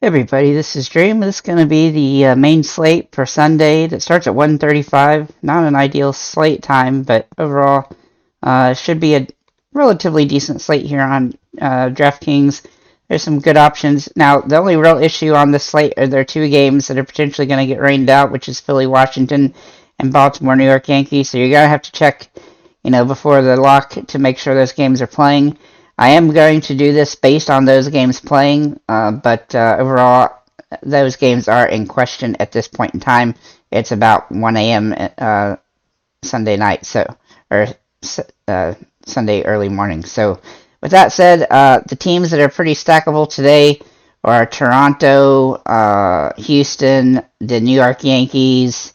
Hey everybody, this is Dream. This is going to be the main slate for Sunday that starts at 1:35. Not an ideal slate time, but overall should be a relatively decent slate here on DraftKings. There's some good options. Now, the only real issue on this slate are there are two games that are potentially going to get rained out, which is Philly, Washington, and Baltimore, New York Yankees. So you're going to have to check, before the lock to make sure those games are playing. I am going to do this based on those games playing, but overall, those games are in question at this point in time. It's about 1 a.m. Sunday night, or Sunday early morning. So, with that said, the teams that are pretty stackable today are Toronto, Houston, the New York Yankees,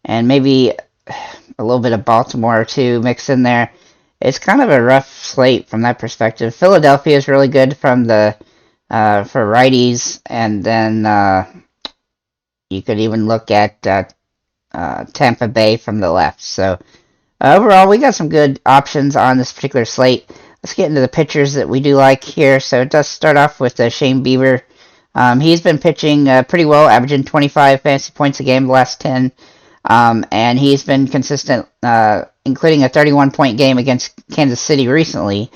and maybe a little bit of Baltimore too mixed in there. It's kind of a rough slate from that perspective. Philadelphia is really good from the for righties, and then you could even look at Tampa Bay from the left. So overall, we got some good options on this particular slate. Let's get into the pitchers that we do like here. So it does start off with Shane Bieber. He's been pitching pretty well, averaging 25 fantasy points a game the last 10. And he's been consistent, including a 31-point game against Kansas City recently.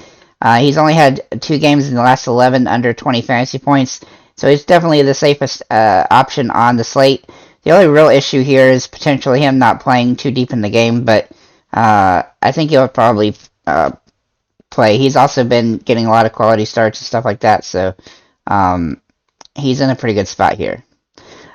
He's only had 2 games in the last 11 under 20 fantasy points, so he's definitely the safest option on the slate. The only real issue here is potentially him not playing too deep in the game, but I think he'll probably play. He's also been getting a lot of quality starts and stuff like that, so he's in a pretty good spot here.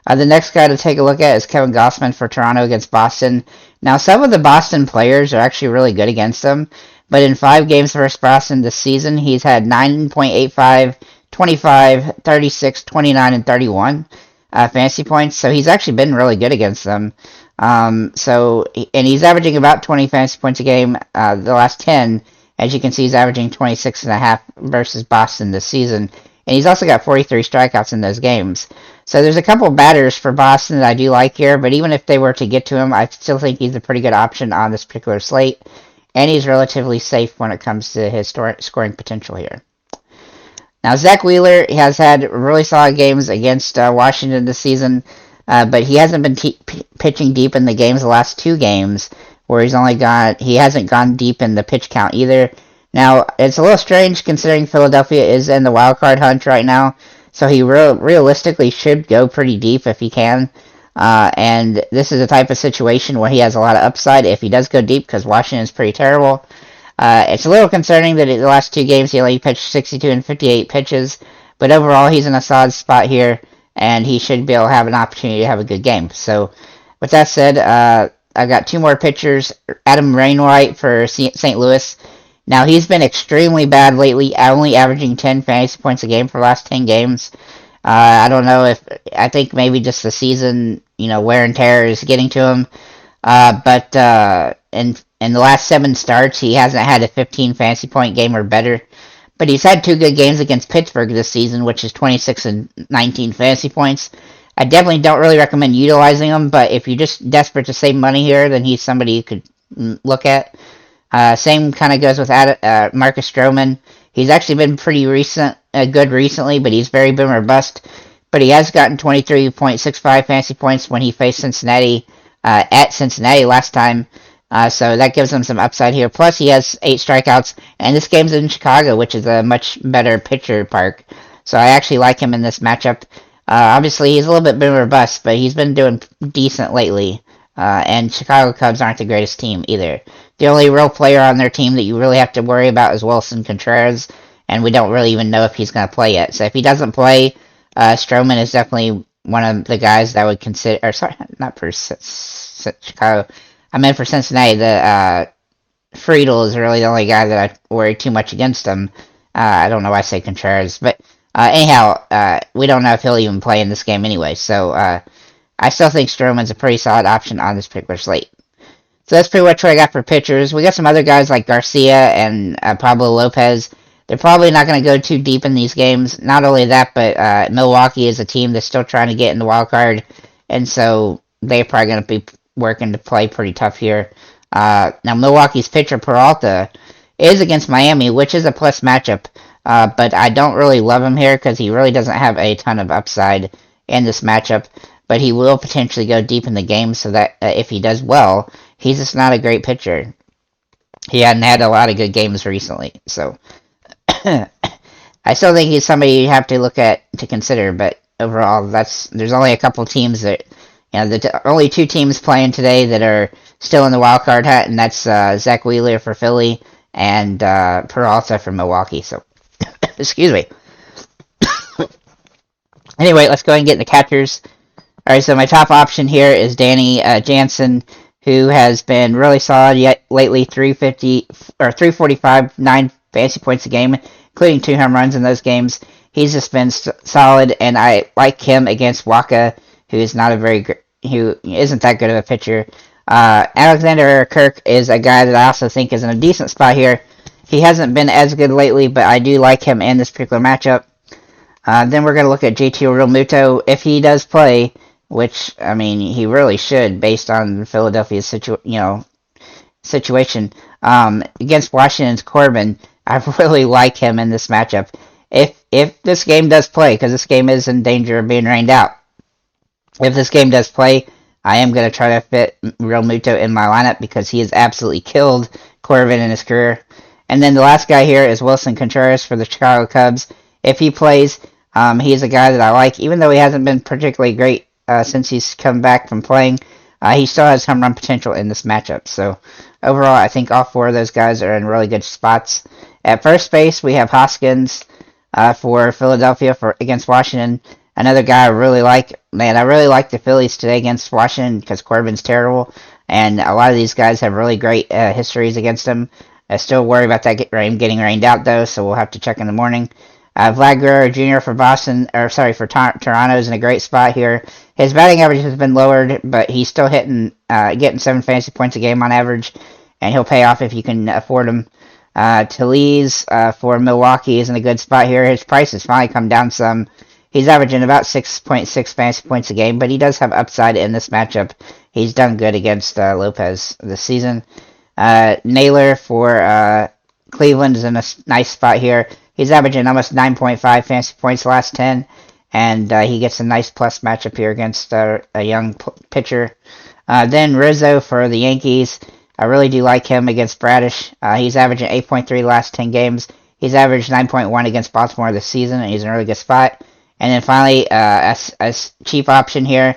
The next guy to take a look at is Kevin Gausman for Toronto against Boston. Now, some of the Boston players are actually really good against them, but in 5 games versus Boston this season, he's had 9.85, 25, 36, 29, and 31 fantasy points, so he's actually been really good against them. And he's averaging about 20 fantasy points a game the last 10. As you can see, he's averaging 26.5 versus Boston this season, and he's also got 43 strikeouts in those games. So there's a couple batters for Boston that I do like here, but even if they were to get to him, I still think he's a pretty good option on this particular slate, and he's relatively safe when it comes to his scoring potential here. Now, Zach Wheeler has had really solid games against Washington this season, but he hasn't been pitching deep in the games the last 2 games, where he hasn't gone deep in the pitch count either. Now, it's a little strange considering Philadelphia is in the wild card hunt right now, so he realistically should go pretty deep if he can. And this is a type of situation where he has a lot of upside if he does go deep, because Washington is pretty terrible. It's a little concerning that in the last 2 games he only pitched 62 and 58 pitches, but overall he's in a solid spot here, and he should be able to have an opportunity to have a good game. So, with that said, I've got 2 more pitchers. Adam Wainwright for St. Louis. Now, he's been extremely bad lately, only averaging 10 fantasy points a game for the last 10 games. I don't know I think maybe just the season, wear and tear is getting to him. But in the last 7 starts, he hasn't had a 15 fantasy point game or better. But he's had 2 good games against Pittsburgh this season, which is 26 and 19 fantasy points. I definitely don't really recommend utilizing him, but if you're just desperate to save money here, then he's somebody you could look at. Same kind of goes with Marcus Stroman. He's actually been pretty good recently, but he's very boom or bust. But he has gotten 23.65 fantasy points when he faced Cincinnati at Cincinnati last time. So that gives him some upside here. Plus, he has 8 strikeouts, and this game's in Chicago, which is a much better pitcher park. So I actually like him in this matchup. Obviously, he's a little bit boom or bust, but he's been doing decent lately. And Chicago Cubs aren't the greatest team either. The only real player on their team that you really have to worry about is Wilson Contreras, and we don't really even know if he's going to play yet. So if he doesn't play, Stroman is definitely one of the guys that I would consider. Or sorry, not for Chicago. I meant for Cincinnati. Friedel is really the only guy that I worry too much against him. I don't know why I say Contreras, but anyhow, we don't know if he'll even play in this game anyway. So I still think Stroman's a pretty solid option on this particular slate. So that's pretty much what I got for pitchers. We got some other guys like Garcia and Pablo Lopez. They're probably not going to go too deep in these games. Not only that, but Milwaukee is a team that's still trying to get in the wild card, and so they're probably going to be working to play pretty tough here. Now, Milwaukee's pitcher Peralta is against Miami, which is a plus matchup. but I don't really love him here because he really doesn't have a ton of upside in this matchup. But he will potentially go deep in the game, so that if he does well, he's just not a great pitcher. He hadn't had a lot of good games recently, so I still think he's somebody you have to look at to consider. But overall, there's only a couple teams that the only two teams playing today that are still in the wild card hat, and that's Zach Wheeler for Philly and Peralta for Milwaukee. So, excuse me. Anyway, let's go ahead and get into catchers. All right, so my top option here is Danny Jansen, who has been really solid yet lately. 350 or 345, 9 fantasy points a game, including 2 home runs in those games. He's just been solid, and I like him against Waka, who isn't that good of a pitcher. Alexander Kirk is a guy that I also think is in a decent spot here. He hasn't been as good lately, but I do like him in this particular matchup. Then we're going to look at JT Realmuto. If he does play, which, I mean, he really should based on Philadelphia's situation. Against Washington's Corbin, I really like him in this matchup. If this game does play, because this game is in danger of being rained out, if this game does play, I am going to try to fit Realmuto in my lineup because he has absolutely killed Corbin in his career. And then the last guy here is Wilson Contreras for the Chicago Cubs. If he plays, he's a guy that I like, even though he hasn't been particularly great since he's come back from playing. He still has home run potential in this matchup. So overall, I think all 4 of those guys are in really good spots. At first base, we have Hoskins for Philadelphia against Washington. Another guy I really like. Man, I really like the Phillies today against Washington because Corbin's terrible, and a lot of these guys have really great histories against him. I still worry about that getting rained out though, so we'll have to check in the morning. Vlad Guerrero Jr. for Toronto is in a great spot here. His batting average has been lowered, but he's still getting 7 fantasy points a game on average, and he'll pay off if you can afford him. Talese for Milwaukee is in a good spot here. His price has finally come down some. He's averaging about 6.6 fantasy points a game, but he does have upside in this matchup. He's done good against Lopez this season. Naylor for Cleveland is in a nice spot here. He's averaging almost 9.5 fantasy points last 10, and he gets a nice plus matchup here against a young pitcher. Then Rizzo for the Yankees. I really do like him against Bradish. He's averaging 8.3 last 10 games. He's averaged 9.1 against Baltimore this season, and he's in a really good spot. And then finally, a cheap option here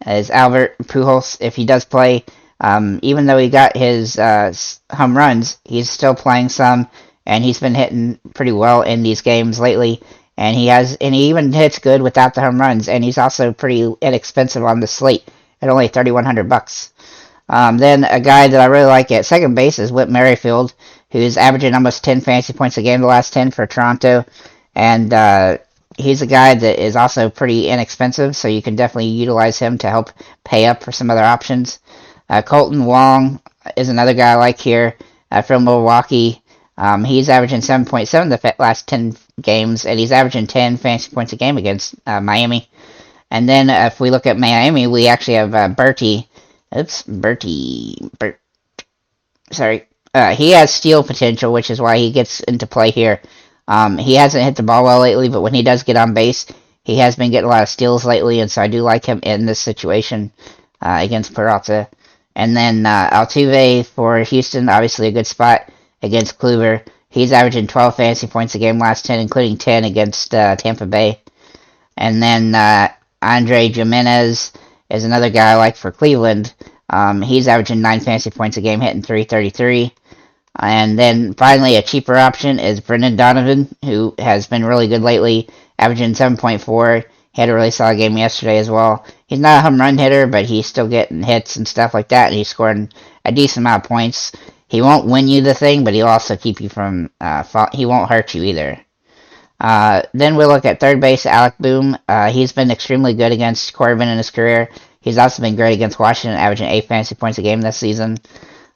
is Albert Pujols. If he does play, even though he got his home runs, he's still playing some, and he's been hitting pretty well in these games lately. And he even hits good without the home runs, and he's also pretty inexpensive on the slate at only $3,100. Then a guy that I really like at second base is Whit Merrifield, who's averaging almost 10 fantasy points a game the last 10 for Toronto, and he's a guy that is also pretty inexpensive, so you can definitely utilize him to help pay up for some other options. Colton Wong is another guy I like here from Milwaukee. He's averaging 7.7 the last 10 games, and he's averaging 10 fantasy points a game against Miami. And then if we look at Miami, we actually have he has steal potential, which is why he gets into play here. He hasn't hit the ball well lately, but when he does get on base, he has been getting a lot of steals lately, and so I do like him in this situation against Peralta. And then Altuve for Houston, obviously a good spot against Kluber. He's averaging 12 fantasy points a game last 10, including 10 against Tampa Bay. And then Andre Jimenez is another guy I like for Cleveland. He's averaging 9 fantasy points a game, hitting 333. And then finally, a cheaper option is Brendan Donovan, who has been really good lately, averaging 7.4. He had a really solid game yesterday as well. He's not a home run hitter, but he's still getting hits and stuff like that, and he's scoring a decent amount of points. He won't win you the thing, but he'll also keep you from he won't hurt you either. Then we'll look at third base, Alec Boom. He's been extremely good against Corbin in his career. He's also been great against Washington, averaging 8 fantasy points a game this season.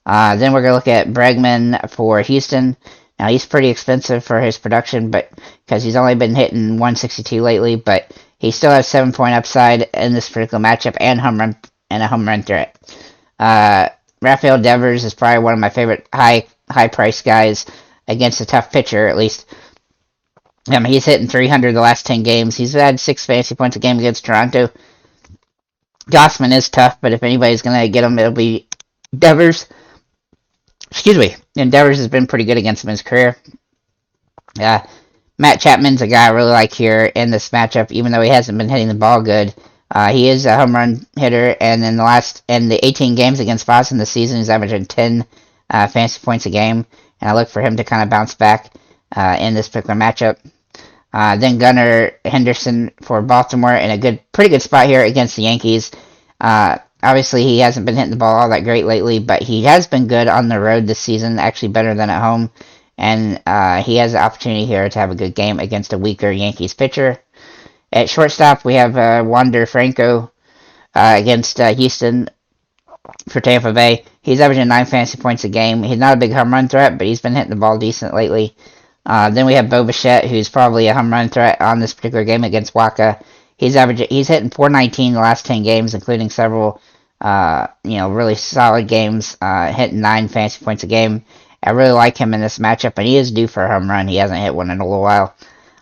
Then we're going to look at Bregman for Houston. Now, he's pretty expensive for his production, but because he's only been hitting 162 lately, but he still has 7-point upside in this particular matchup and a home run threat. Rafael Devers is probably one of my favorite high price guys against a tough pitcher, at least. He's hitting 300 the last 10 games. He's had 6 fantasy points a game against Toronto. Gossman is tough, but if anybody's going to get him, it'll be Devers. Excuse me. And Devers has been pretty good against him in his career. Matt Chapman's a guy I really like here in this matchup, even though he hasn't been hitting the ball good. He is a home run hitter, and in the 18 games against Boston this season, he's averaging 10 fantasy points a game, and I look for him to kind of bounce back in this particular matchup. Then Gunnar Henderson for Baltimore in a pretty good spot here against the Yankees. Obviously, he hasn't been hitting the ball all that great lately, but he has been good on the road this season, actually better than at home. And he has the opportunity here to have a good game against a weaker Yankees pitcher. At shortstop, we have Wander Franco against Houston for Tampa Bay. He's averaging 9 fantasy points a game. He's not a big home run threat, but he's been hitting the ball decent lately. Then we have Bo Bichette, who's probably a home run threat on this particular game against Waka. He's hitting 419 the last 10 games, including several really solid games, hitting 9 fantasy points a game. I really like him in this matchup, and he is due for a home run. He hasn't hit one in a little while.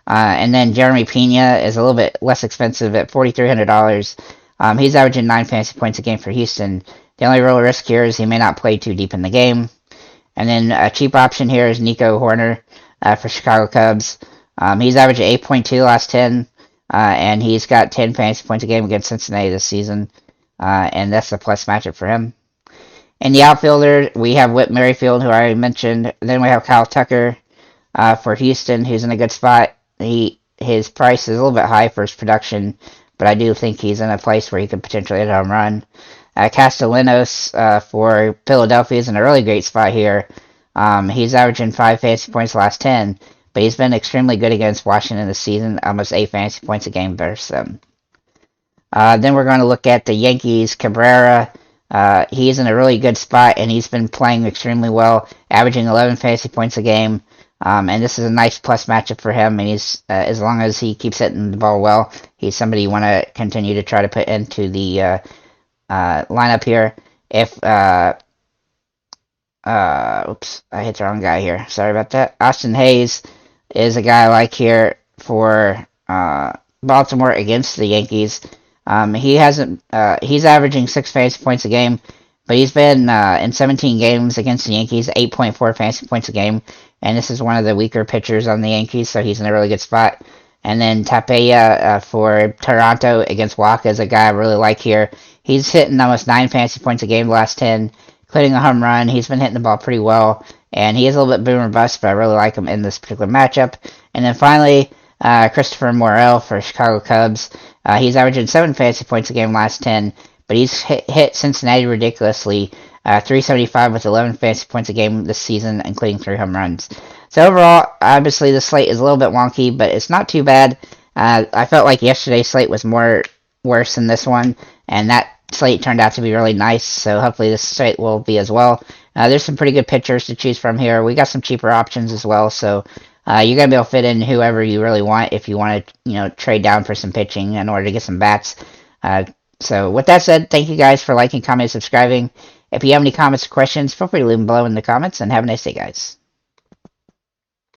And then Jeremy Pena is a little bit less expensive at $4,300. He's averaging 9 fantasy points a game for Houston. The only real risk here is he may not play too deep in the game. And then a cheap option here is Nico Horner for Chicago Cubs. He's averaging 8.2 last 10, and he's got 10 fantasy points a game against Cincinnati this season. And that's a plus matchup for him. In the outfielder, we have Whit Merrifield, who I already mentioned. Then we have Kyle Tucker for Houston, who's in a good spot. His price is a little bit high for his production, but I do think he's in a place where he could potentially hit a home run. Castellanos for Philadelphia is in a really great spot here. He's averaging 5 fantasy points the last 10, but he's been extremely good against Washington this season, almost 8 fantasy points a game versus them. Then we're going to look at the Yankees. Cabrera. He's in a really good spot, and he's been playing extremely well, averaging 11 fantasy points a game. And this is a nice plus matchup for him. And he's as long as he keeps hitting the ball well, he's somebody you want to continue to try to put into the lineup here. Oops, I hit the wrong guy here. Sorry about that. Austin Hayes is a guy I like here for Baltimore against the Yankees. He's averaging 6 fantasy points a game, but he's been in 17 games against the Yankees, 8.4 fantasy points a game, and this is one of the weaker pitchers on the Yankees, so he's in a really good spot. And then Tapia for Toronto against Waka is a guy I really like here. He's hitting almost 9 fantasy points a game the last 10, including a home run. He's been hitting the ball pretty well, and he is a little bit boom or bust, but I really like him in this particular matchup. And then finally, Christopher Morel for Chicago Cubs. He's averaging 7 fantasy points a game last 10, but he's hit Cincinnati ridiculously. 375 with 11 fantasy points a game this season, including 3 home runs. So overall, obviously the slate is a little bit wonky, but it's not too bad. I felt like yesterday's slate was worse than this one, and that slate turned out to be really nice, so hopefully this slate will be as well. There's some pretty good pitchers to choose from here. We got some cheaper options as well, so you're going to be able to fit in whoever you really want if you want to, trade down for some pitching in order to get some bats. So with that said, thank you guys for liking, commenting, subscribing. If you have any comments or questions, feel free to leave them below in the comments, and have a nice day, guys.